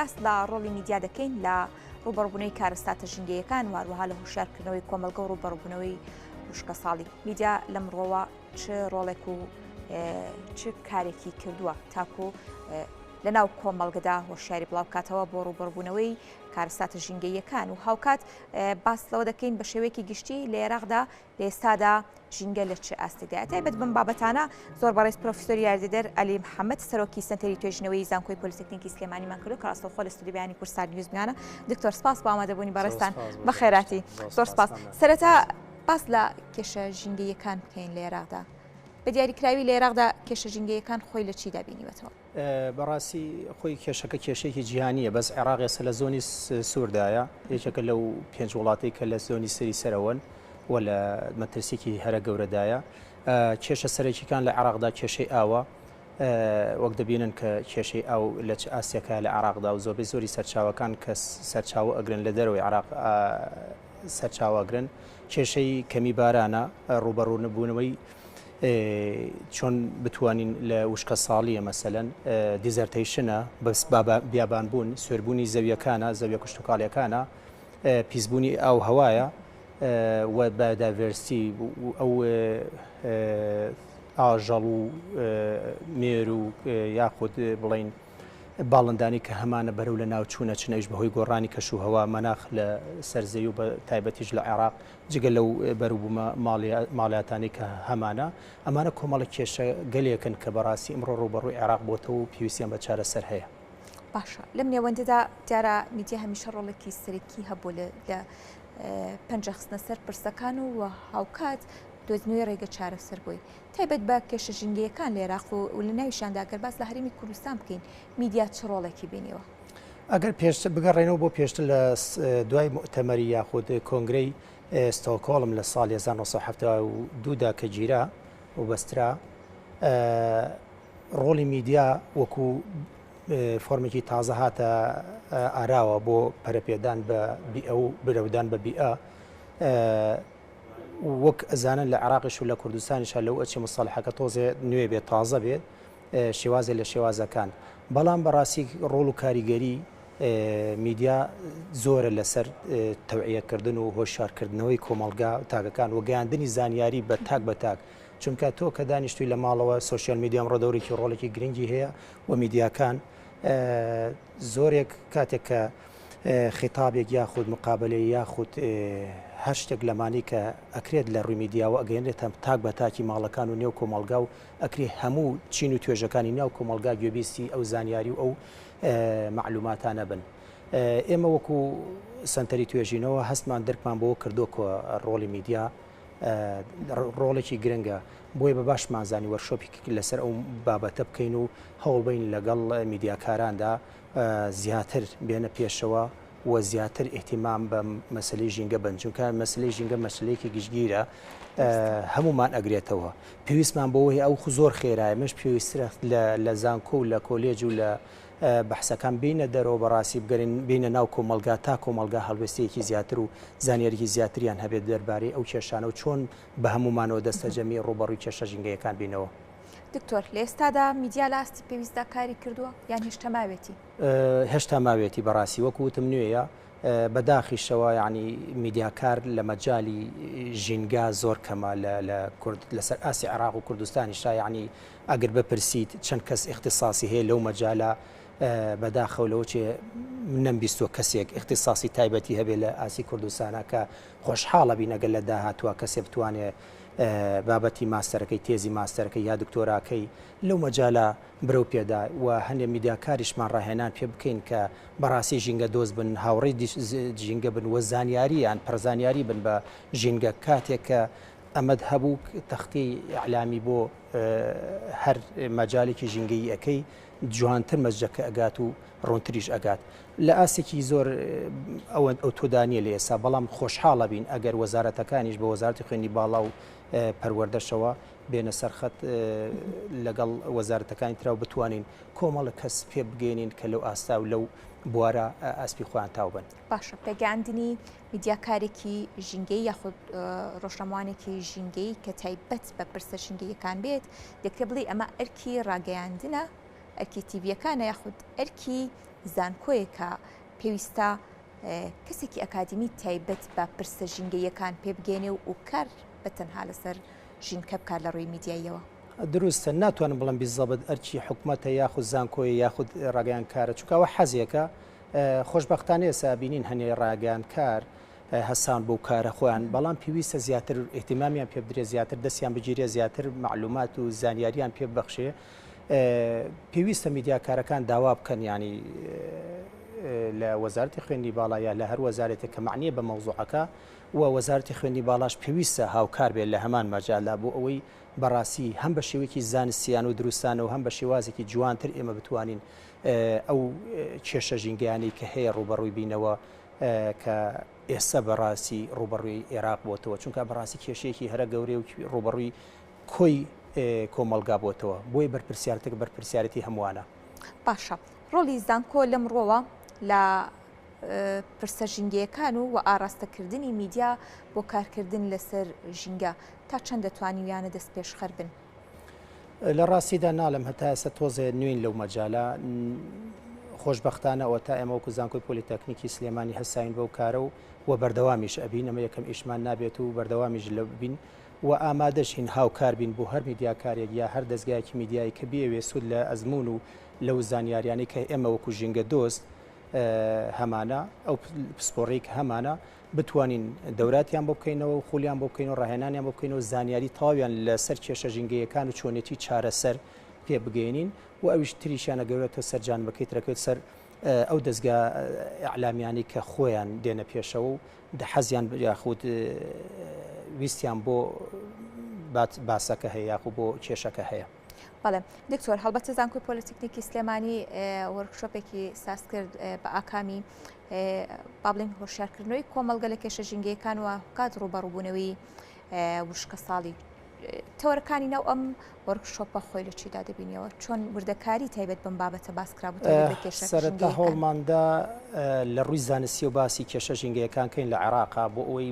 باس لە ڕۆڵی میدیا دەکەین لە ڕوبەڕبوونەوەی کارستاتە ژینگەیەکان وهروەها لە هوشیارکردنەوەی کۆمەلگە و ڕوبەڕبوونەوەی وشکە ساڵی میدیا لەمڕۆوە چ ڕۆڵێک و چ کارێکی کردووە تاکو لەناو کۆمەڵگەدا هۆشیاری بڵاو بکاتەوە بۆ ڕوبەڕبوونەوەی کارستاتە ژینگەیەکان و هاوکات باس لەوە دەکەین بە شێوەیەکی گشتی لە عێراقدا لە ئێستادا ژینگە لە چه ئاستێکدا تایبەت بم بابەتانە زۆر بەڕێز پرۆفیسۆری یاردیدەر عەلی محەممەد سەرۆکی سنتەری توێژینەوەی زانکۆی پۆلیتێکنیکی سلێمانیمان کردو کە ڕاستەوخۆ لە ستودیۆ بەیانی کورسان نیوزمیانە دکتۆر سپاس بۆ ئامادەبوونی بەڕێستان بە خێراتی زۆر سپاس سەرەتا باس لە کێشە ژینگەیەکان بکەین لە عێراقدا بە دیاریکراوی لە عێراقدا کێشە ژینگەیەکان خۆی لە چی دابینیوەتەوە بەڕاستی خۆی کێشەکە کێشەیەکی جیهانیە بەس عێراق ئێستا لە زۆنی سووردایە یەکێکە لەو 5 وڵاتی کە لە زۆنی سەری سەرەوەن و لە مەترسێکی هەرە گەورەدایە کێشە سەرەکیەکان لە عێراقدا کێشەی ئاوە وەک دەبینن کە کێشەی ئاو لە ئاسیەکە لە عێراقدا و زۆربەی زۆری سەرچاوەکان کە سەرچاوە ئەگرن لە دەرەوەی عێراق سەرچاوەگرن کێشەی کەمی بارانە ڕوبەڕوو نەبوونەوەی چۆن بتوانین لە وشکە ساڵیە مەسەلەن دیزەرتەیشنە بەس بیابان بوون سوێربوونی زەویەکانە زەویە کشتتوکاڵیەکانە پیسبوونی ئاو هەوایە و بەداڤێرسی ئەو ئاژەڵ و مێر و یاخود بڵین باڵندانی کە هەمانە بەرەو لە ناوچوونە چنەویش بەهۆی گۆڕانی کەشوهەوا مەناخ لە سەرزەوی و بە تایبەتیش لە عێراق جگە لەو بەروبوومە ماڵیاتانی کە هەمانە ئەمانە کۆمەڵە کێشە گەلێکن کە بەڕاستی ئەمڕۆ ڕوبەڕووی عێراق بۆتەوە و پێویستیان بە چارەسەر هەیە باشە لەم نێوەندەدا دیارە میدیا هەمیشە ڕۆڵێکی سەرەکی هەبوو لە پەنجە خستنە سەر پرسەکان و هاوکات دۆزنەوەی ڕێگە چارەسەر بووی تایبەت بە کێشە ژینگەیەکان لە عێراق و لە ناویشاندا گەر باس لە هەرێمی کوردستان بکەین میدیا چ ڕۆڵێکی بینیوە ئەگەر پێشتر بگەڕێنەوە بۆ پێشتر لە دوای مؤتەمەری یاخود کۆنگرەی ستۆکۆڵم لە ساڵی 1972دا کە گیرا و بەسترا ڕۆڵی میدیا وەکو فۆرمێکی تازە هاتە ئاراوە بۆ پەرەپێدان بە بیئە و برەودان بە بیئە وەک ئەزانن لە عێراقیش و لە کوردستانیشە لەو ئەچی مستەڵحەکە تۆزێ نوێ بێت تازە بێت شێوازێ لە شێوازەکان بەڵام بەڕاستی ڕۆڵ و کاریگەری میدیا زۆرە لەسەر تەوعیەکردن و هۆشیارکردنەوەی کۆمەڵگا تاگەکان و گەیاندنی زانیاری بە تاک بە تاک چونکە تۆ کە دانیشتوی لە ماڵەوە سوۆسیال میدیام ڕۆدەورێکی ڕۆڵێکی گرنگی هەیە و میدیاکان زۆرێک کاتێک کە خیتابێک یاخود مقابلەی یاخود هەر شتێک لەمانی کە ئەکرێت لە ڕووی میدیاوە ئەگەێنرێت تاک بە تاکی ماڵەکان و نێو کۆمەڵگا و ئەکرێ هەموو چین و توێژەکانی ناو کۆمەڵگا گوێبیستی ئەو زانیاری و ئەو معلوماتانە بن ئێمە وەکو سنتەری توێژینەوە هەستمان دەرکمان بۆ کردوکە ڕۆڵی میدیا ڕۆڵێکی گرنگە بۆیە بە باشمانزانی وەرشۆپی لەسەر ئەو بابەتە بکەین و هەوڵبین لەگەڵ میدیاکاراندا زیاتر بێنە پێشەوە و زیاتر احتیمام بە مەسلەی ژینگە بن چونکە مەسلەی ژینگە مەسلەیەکی گشتگیرە هەمومان ئەگرێتەوە پێویستمان بۆەوەی ئەو زۆر خێرایە مش پێویسترە لە زانکۆ و لە کۆلێج و لە بەحسەکان بینە دەرەوە بەڕاستی بگەرن بینە ناو کۆمەلگا تا کۆمەلگا هەڵوێستەیەکی زیاتر و زانیاریی زیاتریان هەبێت دەربارەی ئەو کێشانە و چۆن بە هەمومانەوە دەستەجەمی ڕوبەڕووی کێشە ژینگەیەکان بینەوە دکتۆر لە ئێستادا میدیا لە ئاستی پێویستدا کاری کردووە یان هێشتا ماوێتی هێشتا ماوێتی بەڕاستی وەکو وتم نوێیە بەداخیشەوە یعنی میدیاکار لە مەجای ژینگا زۆر کەمە لەسەر ئاسی عێراق و کوردستانیشتا یعنی ئەگەر بپرسیت چەند کەس اختصاصی هەیە لەو مەجالە بەداخەولەوە چێ نەمبیستوە کەسێک اختصاصی تایبەتی هەبێت لە ئاسی کوردستانە کە خۆشحاڵە بینەگەل لە داهاتوە کەسێ بتوانێت بابەتی ماستەرەکەی تێزی ماستەرەکەی یا دکتۆراکەی لەو مەجالە برەو پێدا و هەندێک میدیاکاریشمان ڕاهێنان پێ بکەین کە بەڕاستی ژینگە دۆست بن هاوڕێی ژینگە بن وە زانیاریان پەرزانیاری بن بە ژینگە کاتێک کە ئەمەد هەبوو تەختی ئەعلامی بۆ هەر مەجالێکی ژینگەی ئەەکەی جوانتر مەزجەکە ئەگات و ڕۆنتریش ئەگات لە ئاسێکی زۆر ئەوەن ئەو تۆدانیە لە ئێستا بەڵام خۆشحاڵە بین ئەگەر وەزارەتەکانیش بە وەزارەتی خوێنی باڵا و پەروەردەشەوە بێنە سەرخەت لەگەڵ وەزارەتەکانی ترا و بتوانین کۆمەڵە کەس پێ بگەێنین کە لەو ئاستا و لەو بوارە ئاسپی خۆیان تاو بن باشە پێگەاندنی میدیاکارێکی ژینگەی یاخود ڕۆژنامەوانێکی ژینگەی کە تایبەت بە پرسە ژینگەیەکان بێت دەکرێت بڵێ ئەمە ئەرکی ڕاگەیاندنە ئەرکی تیڤیەکانە یاخود ئەرکی زانکۆیەکە پێویستە کەسێکی ئەکادمی تایبەت بە پرسە ژینگەیەکان پێ بگەێنێ و کار بەتەنها لەسەر ژینکە بکار لە ڕووی میدیاییەوە. دروستە ناتوانم بڵم بیزەبت ئەرچی حکوومەتە یاخود زانکۆی یاخود ڕاگەیان کارە چونکەوە حەزیەکە خۆشببختانەیە سابینین هەنێ ڕاگەیان کار هەسان بۆ کارە خۆیان بەڵام پێویستە زیاتر احتیمامیان پێ بدرێت زیاتر دەستیان بگیرێ زیاتر معلومات و زانیاریان پێ ببەخشێ پێویستە میدیاکارەکان داوا بکەن ینی لە وەزارەتی خوێندی باڵایە لە هەر وەزارێتێک کە معنیە بە مەوزوعەکە و وەزارەتی خوێندی باڵاش پێویستە هاوکار بێت لە هەمان مەجااللا بۆ ئەوەی بەڕاستی هەم بە شێوەیەکی زانستیان و دروستانە و هەم بە شێوازێکی جوانتر ئێمە بتوانین ئەو کێشە ژینگەیانی کە هەیە ڕوبەڕووی بینەوە کە ئێستا بەڕاستی ڕوبەڕووی عێراق بۆتەوە چونکە بەڕاستی کێشەیەکی هەرە گەورەی و ڕوبەڕووی کۆی کۆمەلگا بۆتەوە بۆی بەرپرسیارەتێک بەرپرسیارەتی هەمووانە. باشە ڕۆلی زانکۆ لەم ڕۆوە لە پرسە ژینگەیەکان و ئاراستەکردنی میدیا بۆ کارکردن لەسەر ژینگە تا چەند دەتوانیویانە دەست پێشخەر بن. لە ڕاستیدا ناڵم هەتا ئێستا تۆزێ نوێن لەو مەجاالە خۆشببختانە ئەوە تا ئێمە وەکو زانکۆی پۆلیتەکنیکی سلێمانی هەساین بەو کارە و بەردەوامیش ئەبین ئەمە یەکەم ئیشمان نابێت و بەردەوامیش لە بین و ئامادەشین هاوکار بین بۆ هەر میدیاکارێک یا هەر دەستگایەکی میدیایی کە بێوێ سوود لە ئەزمون و لەو زانیاریانی کە ئێمە وەکو ژینگە دۆست هەمانە ئەو پسپۆڕی کە هەمانە بتوانین دەوراتیان بۆ بکەینەوە و خولیان بۆ بکەین و ڕاهێنانیان بۆ بکەین و زانیاری تاویان لەسەر کێشە ژینگەیەکان و چۆنێتی چارەسەر پێ بگەێنین و ئەویش تریشیانە گەورێتە سەرجان بکەیتەکەوت سەر ئەو دەستگا ئەعلامیانی کە خۆیان دێنە پێشەوە و حەزیان یاخود ویستیان بۆ باسەکە هەیە یاخود بۆ کێشەکە هەیە. بەڵێ دکتۆر هەڵبەتە زانکۆی پۆلیتەکنیکی سلێمانی وەرکشۆپێکی ساز کرد بە ئاکامی با بڵێن هۆشیارکردنەوەی کۆمەلگە لە کێشە ژینگەیەکان و کات ڕوبەڕووبوونەوەی وشکە ساڵی تەوەرەکانی ناو ئەم وەرکشۆپە خۆی لە چیدا دەبینیەوە چۆن وردەکاری تایبەت بەم بابەتە باسکرابووتە کێشە سەرەتا هەوڵماندا لە ڕووی زانستی و باسی کێشە ژینگەیەکان کەین لە عێراقا بۆ ئەوەی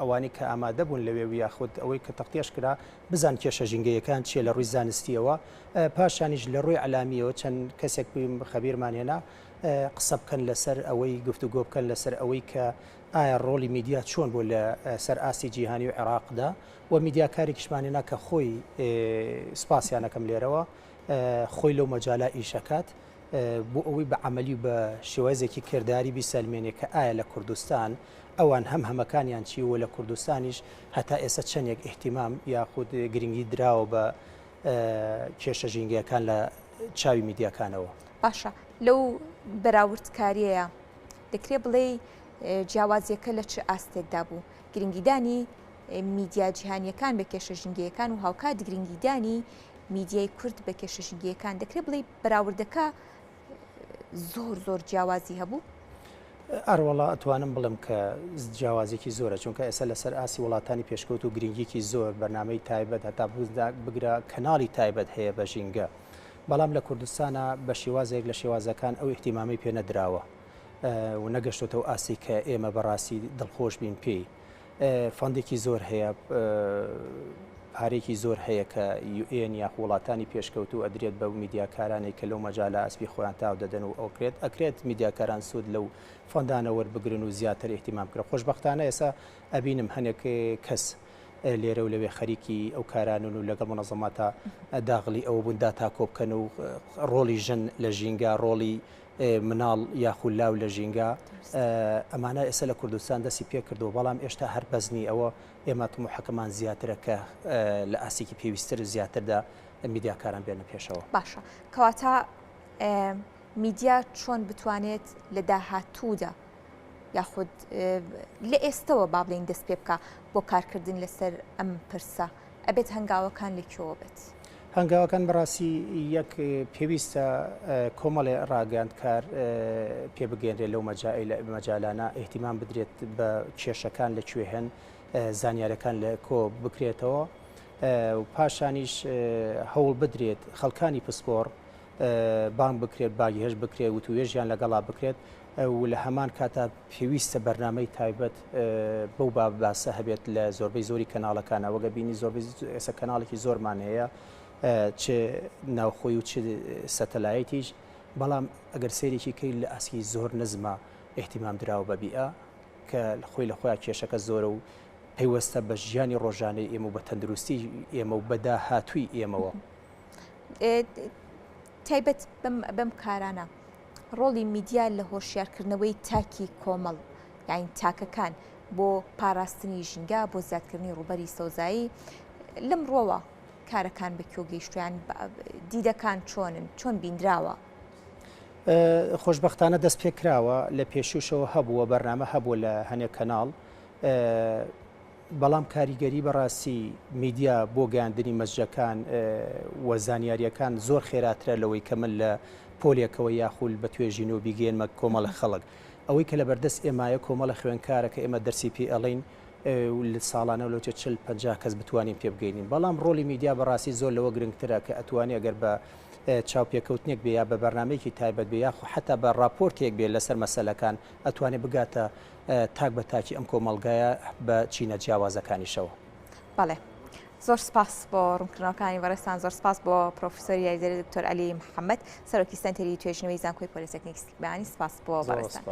ئەوانی کە ئامادە بوون لەوێ یاخود ئەوەی کە تەختێش کرا بزان کێشە ژینگەیەکان چیە لە ڕووی زانستیەوە پاشانیش لە ڕووی علامیەوە چەند کەسێک خەبیرمانێنا قسە بکەن لەسەر ئەوەی گفتوگۆ بکەن لەسەر ئەوەی کە ئایا ڕۆلی میدیا چۆن بۆ لە سەر ئاسی جیهانی و عێراقدا و میدیاکارێکیشمانێنا کە خۆی سپاسیانەکەم لێرەوە خۆی لەو مەجاالە ئیشەکات بۆ ئەوەی بە عملی بە شێوازێکی کردداری بیسەلمێنێ کە ئایا لە کوردستان ئەوان هەمەکانیان چی و لە کوردستانیش هەتا ئێستا چەندێک احتیمام یاخود گرنگی دراوە بە کێشە ژینگەکان لە چاوی میدیاکانەوە. باشە لەو بەراوردکاریەیە دەکرێت بڵێ جیاوازیەکە لە چ ئاستێکدا بوو گرنگیدانی میدیا جیهانیەکان بە کێشە ژینگەیەکان و هاوکات گرنگیدانی میدیای کورد بە کێشە ژینگەیەکان دەکرێت بڵێ بەراوردەکە زۆر جیاوازی هەبوو. ئەروەڵا ئەتوانم بڵم کە جیاوازێکی زۆرە چونکە ئێستا لەسەر ئاسی وڵاتانی پێشکەوت و گرنگیکی زۆر بەنامەی تایبەت هەتا بگرە کەناڵی تایبەت هەیە بە ژینگە بەڵام لە کوردستانە بە شێوازێک لە شێوازەکان ئەو احتیمامی پێ نەدراوە و نەگەشتۆتەوە ئاسی کە ئێمە بەڕاستی دڵخۆش بین پێی فەندێکی زۆر هەیە پارێکی زۆر هەیە کە UN یا وڵاتانی پێشکەوت و ئەدرێت بە میدیاکارانی کە لەو مەجاالە ئەسپی خۆیان تاو دەدەن و ئەکرێت میدیاکاران سوود لەو فەندانە وەربگرن و زیاتر احتیمام کرد. خۆشببختانە ئێستا ئەبینم هەنێک کەس لێرە و لەوێ خەریکی ئەو کارانن و لەگەڵ منەظەماتە داغڵی ئەوە بوون داتا کۆ بکەن و ڕۆلی ژن لە ژینگا ڕۆلی مناڵ یاخود لاو لە ژینگا ئەمانە ئێستا لە کوردستان دەستی پێ کردو بەڵام ئێشتا هەر بەزنی ئەوە ئێمە محەکەمان زیاترە کە لە ئاسیکی پێویستتر زیاتردا میدیاکاران بێنە پێشەوە. باشە کەواتە میدیا چۆن بتوانێت لە داهاتوودا یاخود لە ئێستەوە با بڵێن دەست پێ بکە بۆ کارکردن لەسەر ئەم پرسە ئەبێت هەنگاوەکان لەکوێوە بێت. هەنگاوەکان بەڕاستی یەک پێویستە کۆمەڵێ ڕاگەاندکار پێ بگەێنرێت لەو مەجالانە احتیمام بدرێت بە کێشەکان لەکوێ هەن زانیارەکان لە کۆ بکرێتەوە و پاشانیش هەوڵ بدرێت خەڵکانی پسپۆڕ بانگ بکرێت باگی هەش بکرێت و توێژیان لەگەڵا بکرێت و لە هەمان کاتا پێویستە بەرنامەی تایبەت بەو باسە هەبێت لە زۆربەی زۆری کەناڵەکانە وەگە بینی زۆربەی ئێستا کەناڵێکی زۆرمان هەیە چ ناوخۆی و چ سەتەلایەتیش بەڵام ئەگەر سێرێکی کەی لە ئاسکی زۆر نزمە احتیمام دراوە بە بیئە کە خۆی لە خۆیان کێشەکە زۆرە و پەیوەستە بە ژیانی ڕۆژانەی ئێمە و بە تەندروستی ئێمە و بەدا هاتووی ئێمەوە. تایبەت بەم کارانە ڕۆڵی میدیا لە هۆشیارکردنەوەی تاکی کۆمەڵ یاین تاکەکان بۆ پاراستنی ژینگە بۆ زیادکردنی ڕوبەری سۆزایی لەم ڕۆوە کارەکان بە کێو گەیشتیان دیدەکان چۆن بیندراوە. خۆشببختانە دەست پێکراوە لە پێشوشەوە هەبووە بەرنامە هەبووە لە هەنێک کەناڵ بەڵام کاریگەری بەڕاستی میدیا بۆ گەیاندنی مەسجەکان وە زانیاریەکان زۆر خێراترە لەوەی کە من لە پۆلێکەوە یاخول بە توێژین و بیگەێنمە کۆمەڵە خەڵک ئەوەی کە لە بەردەست ئێمایە کۆمەڵە خوێنکارەکە ئێمە دەرسی پێ ئەڵین لە ساڵانە لەوتێ 40-50 کەس بتوانین پێ بگەینین بەڵام ڕۆلی میدیا بەڕاستی زۆر لەوە گرنگترە کە ئەتوانی ئەگەر بە چاوپێکەوتنێک بێ یا بە بەرنمەیەکی تایبەت بێ یاخو حتا بە راپۆرتێک بێ لەسەر مەسەلەکان ئەتوانێت بگاتە تاک بە تاکی ئەم کۆمەڵگایە بە چینە جیاوازەکانیشەوە. بەڵێ زۆر سپاس بۆ ڕوونکردنەوەکانی بەڕێستان زۆر سپاس بۆ پرۆفیسۆری یاریدەری دکتۆر عەلی محەممەد سەرۆکی سەنتەری توێژینەوەی زانکۆی پۆلیس تەکنیکی سیکبانی سپاس بۆ بەڕێستان.